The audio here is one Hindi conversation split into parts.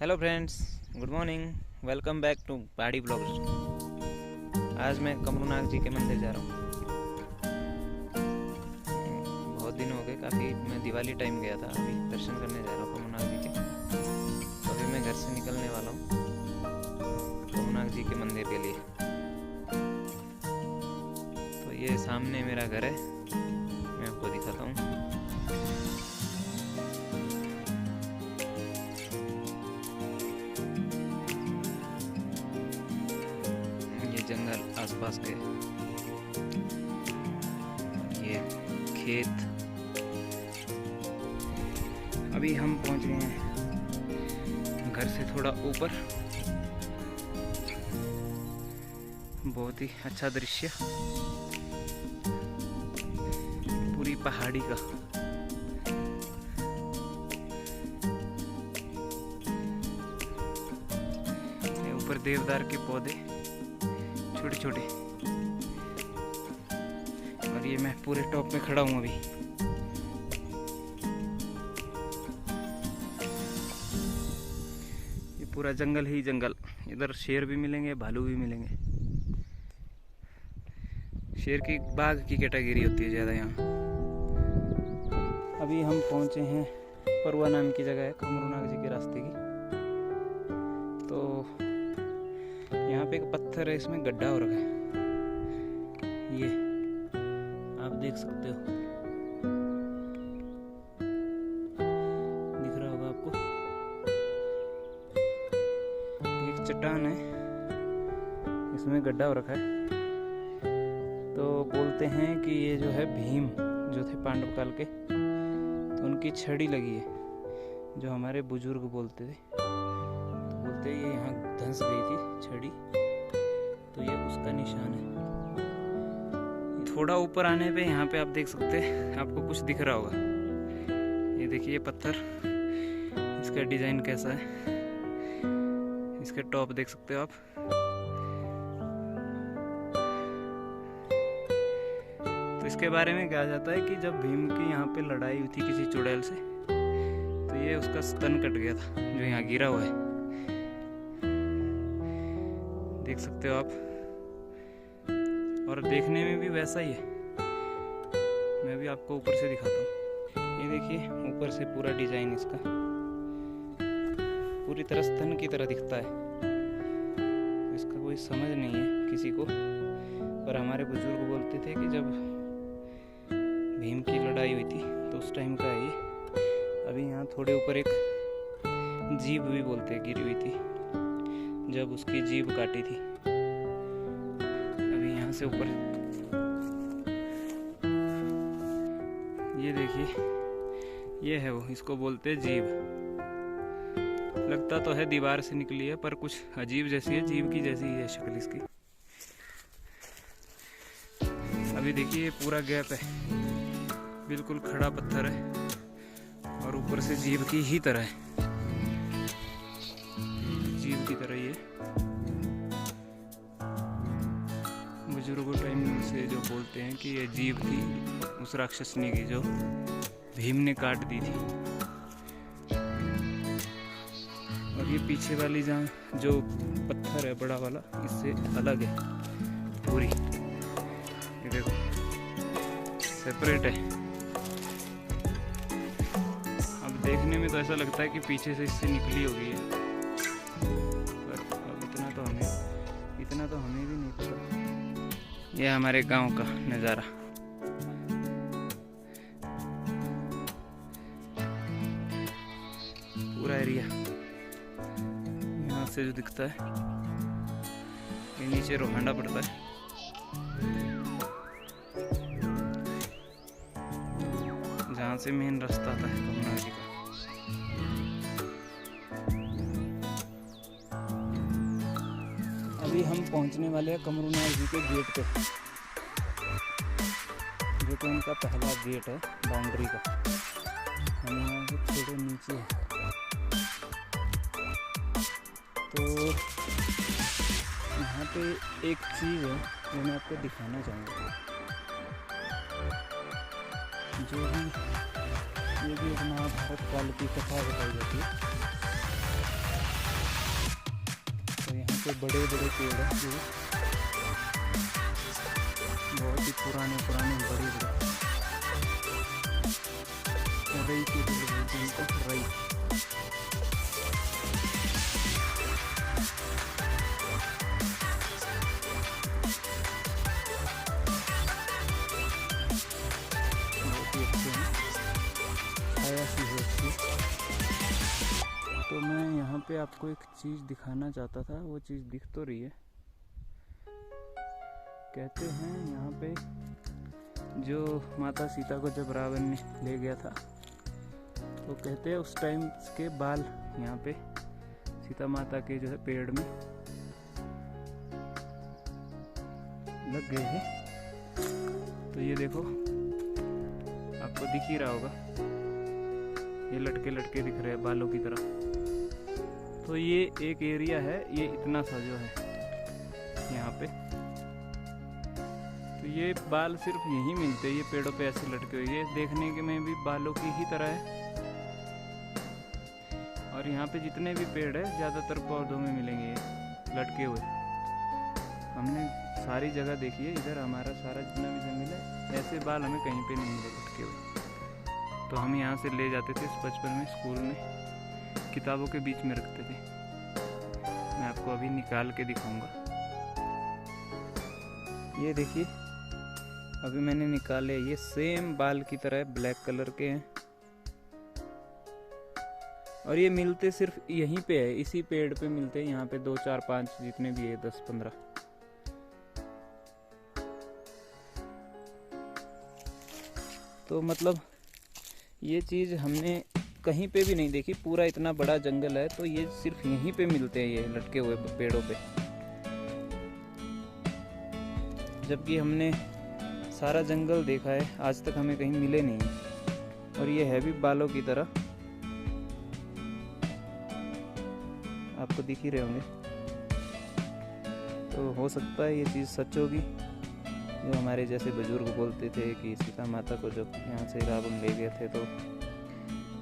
Hello friends, good morning. Welcome back to Pahadi blogs. आज मैं कमरूनाग जी के मंदिर जा रहा हूँ। बहुत दिन हो गए, काफ़ी मैं दिवाली टाइम गया था। अभी दर्शन करने जा रहा हूँ कमरूनाग जी के। तो अभी मैं घर से निकलने वाला हूँ कमरूनाग जी के मंदिर के लिए। तो ये सामने मेरा घर है, मैं आपको दिखाता हूँ। जंगल आसपास के, ये खेत। अभी हम पहुंच गए हैं घर से थोड़ा ऊपर। बहुत ही अच्छा दृश्य, पूरी पहाड़ी का। ऊपर देवदार के पौधे छोटे छोटे, और ये मैं पूरे टॉप पे खड़ा हूँ अभी। ये पूरा जंगल ही जंगल। इधर शेर भी मिलेंगे, भालू भी मिलेंगे। शेर की, बाघ की कैटेगरी होती है ज़्यादा यहाँ। अभी हम पहुँचे हैं परवा नाम की जगह है, कमरूनाग जी के रास्ते की। तो यहाँ पे एक पत्थर है, इसमें गड्ढा हो रखा है। ये आप देख सकते हो, दिख रहा होगा आपको। एक चट्टान है, इसमें गड्ढा हो रखा है। तो बोलते हैं कि ये जो है भीम जो थे पांडव काल के, तो उनकी छड़ी लगी है, जो हमारे बुजुर्ग बोलते थे। तो बोलते हैं ये यहाँ धंस गई थी छड़ी, तो ये उसका निशान है। थोड़ा ऊपर आने पे यहाँ पे आप देख सकते हैं, आपको कुछ दिख रहा होगा। ये देखिए पत्थर, इसका डिजाइन कैसा है, इसके टॉप देख सकते हो आप। तो इसके बारे में कहा जाता है कि जब भीम की यहाँ पे लड़ाई हुई थी किसी चुड़ैल से, तो ये उसका स्तन कट गया था, जो यहाँ गिरा हुआ है, देख सकते हो आप। और देखने में भी वैसा ही है। मैं भी आपको ऊपर से दिखाता हूँ। ये देखिए ऊपर से पूरा डिजाइन इसका पूरी तरह स्तन की तरह दिखता है। इसका कोई समझ नहीं है किसी को, पर हमारे बुजुर्ग बोलते थे कि जब भीम की लड़ाई हुई थी तो उस टाइम का है ये। अभी यहाँ थोड़े ऊपर एक जीभ भी बोलते हैं गिरी हुई थी, जब उसकी जीभ काटी थी। अभी यहाँ से ऊपर ये देखिए, ये है वो, इसको बोलते हैं जीभ। लगता तो है दीवार से निकली है, पर कुछ अजीब जैसी है, जीभ की जैसी ही है शक्ल इसकी। अभी देखिए पूरा गैप है, बिल्कुल खड़ा पत्थर है, और ऊपर से जीभ की ही तरह है, जीभ की तरह ये। बुजुर्गों टाइम से जो बोलते हैं कि ये जीभ थी उस राक्षसनी की, जो भीम ने काट दी थी। और ये पीछे वाली जहाँ जो पत्थर है बड़ा वाला, इससे अलग है पूरी। ये देखो सेपरेट है। अब देखने में तो ऐसा लगता है कि पीछे से इससे निकली होगी है, पर अब इतना तो हमें भी नहीं पता। ये हमारे गांव का नज़ारा। पूरा एरिया यहाँ से जो दिखता है, ये नीचे रोहांडा पड़ता है। जहाँ से मेन रास्ता आता है कमरूनाग जी का। अभी हम पहुंचने वाले हैं कमरूनाग जी के गेट पे, जो कि उनका पहला गेट है बाउंड्री का। हम यहाँ से थोड़े नीचे हैं। तो यहाँ पे एक चीज़ है जो मैं आपको दिखाना चाहूँगा। जो भी ये भी एक महाभारत काल की कथा बताई जाती है। पे बड़े बड़े पेड़ हैं जो बहुत ही पुराने बड़े रई के पेड़ बोलते हैं इनको, रई। बहुत ही अच्छे हैं, छाया सी होती है। तो मैं यहाँ पे आपको एक चीज़ दिखाना चाहता था, वो चीज़ दिख तो रही है। कहते हैं यहाँ पे जो माता सीता को जब रावण ने ले गया था, तो कहते हैं उस टाइम के बाल यहाँ पे सीता माता के जो है पेड़ में लग गए हैं। तो ये देखो, आपको दिख ही रहा होगा, ये लटके लटके दिख रहे हैं बालों की तरह। तो ये एक एरिया है, ये इतना सा जो है यहाँ पे, तो ये बाल सिर्फ यहीं मिलते हैं, ये पेड़ों पे ऐसे लटके हुए। ये देखने के में भी बालों की ही तरह है। और यहाँ पे जितने भी पेड़ है ज़्यादातर पौधों में मिलेंगे ये लटके हुए। हमने सारी जगह देखी है, इधर हमारा सारा जितना भी जंगल है, ऐसे बाल हमें कहीं पे नहीं मिले लटके हुए। तो हम यहाँ से ले जाते थे बचपन में, स्कूल में किताबों के बीच में रखते थे। मैं आपको अभी निकाल के दिखाऊंगा। ये देखिए, अभी मैंने निकाले, ये सेम बाल की तरह ब्लैक कलर के हैं। और ये मिलते सिर्फ यहीं पे है, इसी पेड़ पे मिलते हैं। यहाँ पे 2 4 5 जितने भी है, 10 15। तो मतलब ये चीज़ हमने कहीं पे भी नहीं देखी। पूरा इतना बड़ा जंगल है, तो ये सिर्फ यहीं पे मिलते हैं, ये लटके हुए पेड़ों पे। जबकि हमने सारा जंगल देखा है, आज तक हमें कहीं मिले नहीं। और ये है भी बालों की तरह, आपको दिख ही रहे होंगे। तो हो सकता है ये चीज़ सच होगी, जो हमारे जैसे बुजुर्ग बोलते थे कि सीता माता को जब यहाँ से रावण ले गए थे तो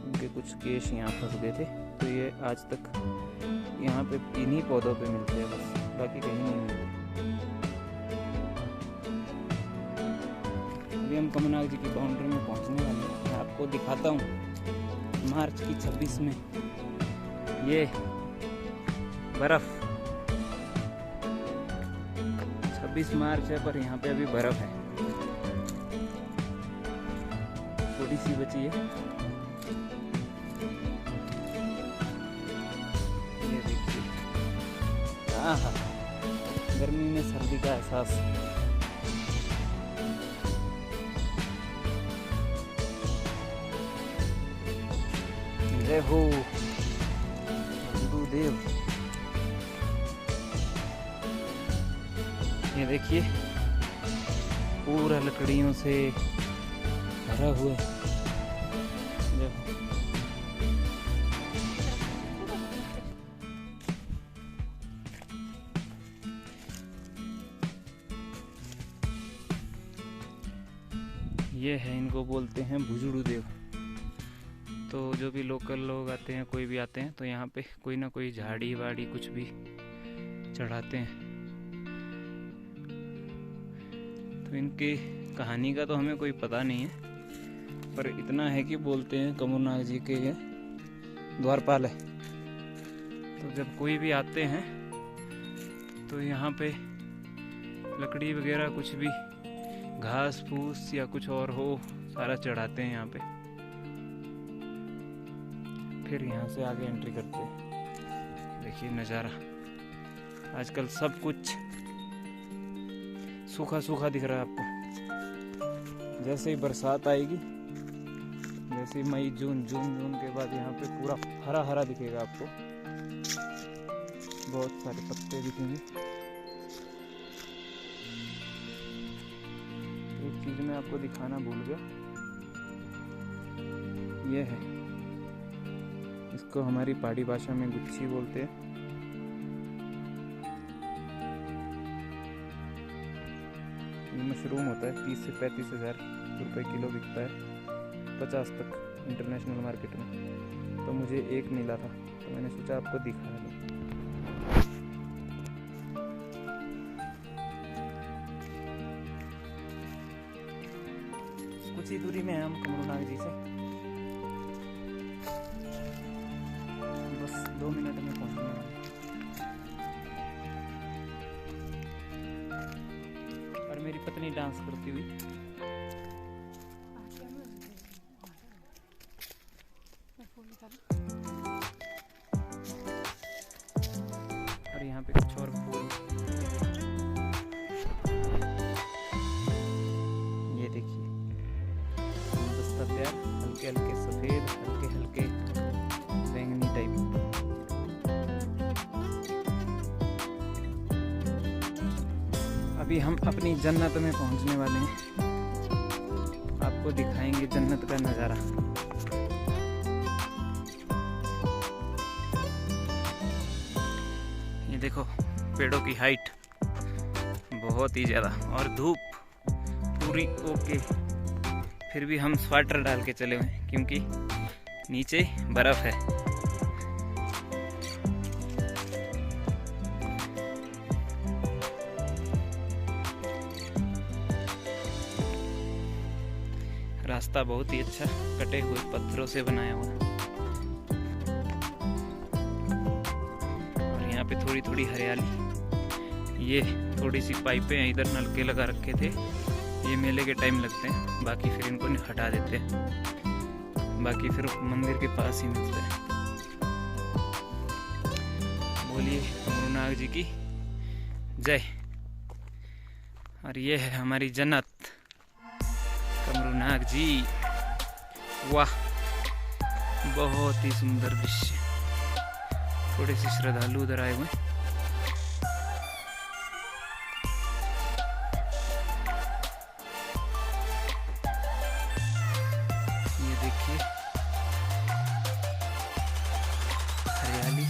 उनके कुछ केश यहाँ फंस गए थे। तो ये आज तक यहाँ पे इन्हीं पौधों पे मिलते हैं बस, बाकी कहीं नहीं मिलते। अभी हम कमलनाग जी की बाउंड्री में पहुँचने वाले हैं। मैं आपको दिखाता हूँ मार्च की 26 में ये बर्फ़। 26 मार्च है, पर यहाँ पे अभी बर्फ़ है, थोड़ी सी बची है। ये देखिए, आहा, गर्मी में सर्दी का एहसास। जय हो गुरुदेव। ये देखिए, पूरा लकड़ियों से भरा हुआ है। ये है, इनको बोलते हैं भुजुड़ू देव। तो जो भी लोकल लोग आते हैं, कोई भी आते हैं, तो यहाँ पे कोई ना कोई झाड़ी वाड़ी कुछ भी चढ़ाते हैं। तो इनकी कहानी का तो हमें कोई पता नहीं है, पर इतना है कि बोलते हैं कमलनाग जी के ये द्वारपाल है। तो जब कोई भी आते हैं तो यहाँ पे लकड़ी वगैरह कुछ भी, घास फूस या कुछ और हो, सारा चढ़ाते हैं यहाँ पे, फिर यहाँ से आगे एंट्री करते हैं। देखिए नज़ारा, आजकल सब कुछ सूखा सूखा दिख रहा है आपको। जैसे ही बरसात आएगी, जैसे मई जून के बाद यहाँ पे पूरा हरा हरा दिखेगा आपको, बहुत सारे पत्ते दिखेंगे। एक चीज़ मैं आपको दिखाना भूल गया, ये है, इसको हमारी पहाड़ी भाषा में गुच्छी बोलते हैं। ये मशरूम होता है, 30 से 35 हज़ार रुपये किलो बिकता है, 50 तक इंटरनेशनल मार्केट में। तो मुझे एक मिला था, तो मैंने सोचा आपको दिखा दूं। कुछ ही दूरी में है हम कमरूनाग जी से, बस 2 मिनट में पहुंचने वाले। और मेरी पत्नी डांस करती हुई। और यहाँ पे कुछ और फूल, ये देखिए गुलदस्ता तैयार, हल्के हल्के सफेद, हल्के हल्के बैंगनी टाइप। अभी हम अपनी जन्नत में पहुंचने वाले हैं, आपको दिखाएंगे जन्नत का नज़ारा। ये देखो पेड़ों की हाइट बहुत ही ज़्यादा, और धूप पूरी ओके। फिर भी हम स्वेटर डाल के चले हुए हैं क्योंकि नीचे बर्फ़ है। रास्ता बहुत ही अच्छा कटे हुए पत्थरों से बनाया हुआ है, और यहाँ पे थोड़ी थोड़ी हरियाली। ये थोड़ी सी पाइपें हैं, इधर नलके लगा रखे थे, ये मेले के टाइम लगते हैं, बाकी फिर इनको हटा देते हैं, बाकी फिर मंदिर के पास ही मिलते हैं। बोलिए कमरूनाग जी की जय। और ये है हमारी जन्नत कमरूनाग जी। वाह, बहुत ही सुंदर दृश्य। थोड़े से श्रद्धालु उधर आए हुए। ये देखिए हरियाली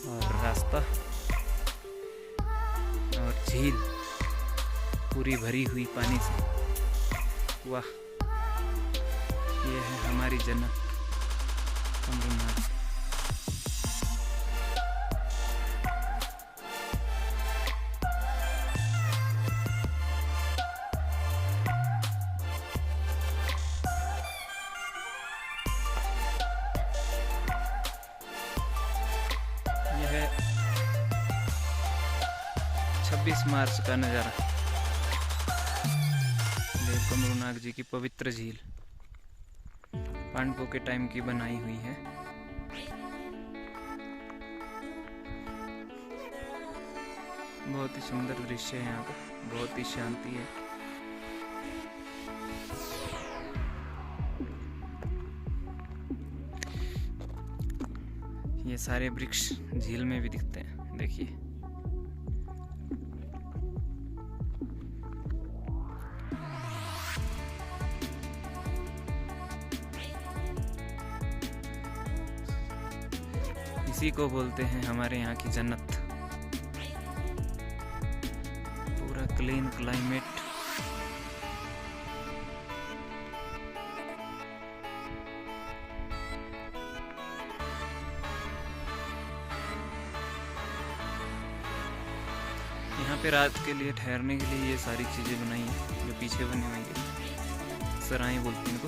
और रास्ता और झील पूरी भरी हुई पानी से। वाह, ये है हमारी जन्नत कमरूनाग। यह है 26 मार्च का नज़ारा, कमरूनाग जी की पवित्र झील, पांडवों के टाइम की बनाई हुई है। बहुत ही सुंदर दृश्य है यहाँ का, बहुत ही शांति है। ये सारे वृक्ष झील में भी दिखते हैं, देखिए। इसी को बोलते हैं हमारे यहाँ की जन्नत। पूरा क्लीन क्लाइमेट, यहाँ पे रात के लिए ठहरने के लिए ये सारी चीज़ें बनाई हैं जो पीछे बनी हुई है, सराय बोलते हैं इनको।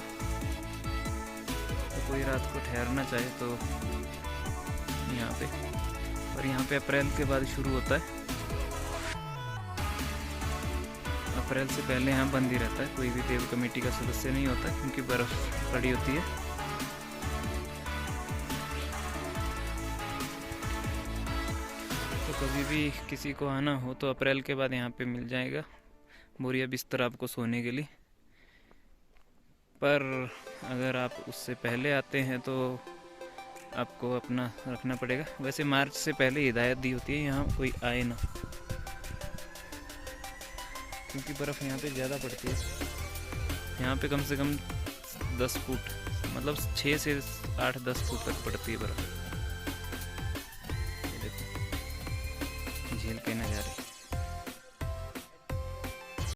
तो कोई रात को ठहरना चाहे तो यहाँ पे, और यहाँ पे अप्रैल के बाद शुरू होता है। अप्रैल से पहले यहाँ बंद ही रहता है, कोई भी देव कमेटी का सदस्य नहीं होता है क्योंकि बर्फ पड़ी होती है। तो कभी भी किसी को आना हो तो अप्रैल के बाद यहाँ पे मिल जाएगा बोरिया बिस्तर आपको सोने के लिए। पर अगर आप उससे पहले आते हैं तो आपको अपना रखना पड़ेगा। वैसे मार्च से पहले हिदायत दी होती है यहाँ कोई आए ना, क्योंकि बर्फ़ यहाँ पे ज़्यादा पड़ती है। यहाँ पे कम से कम 10 फुट, मतलब 6 से 8-10 फुट तक पड़ती है बर्फ़।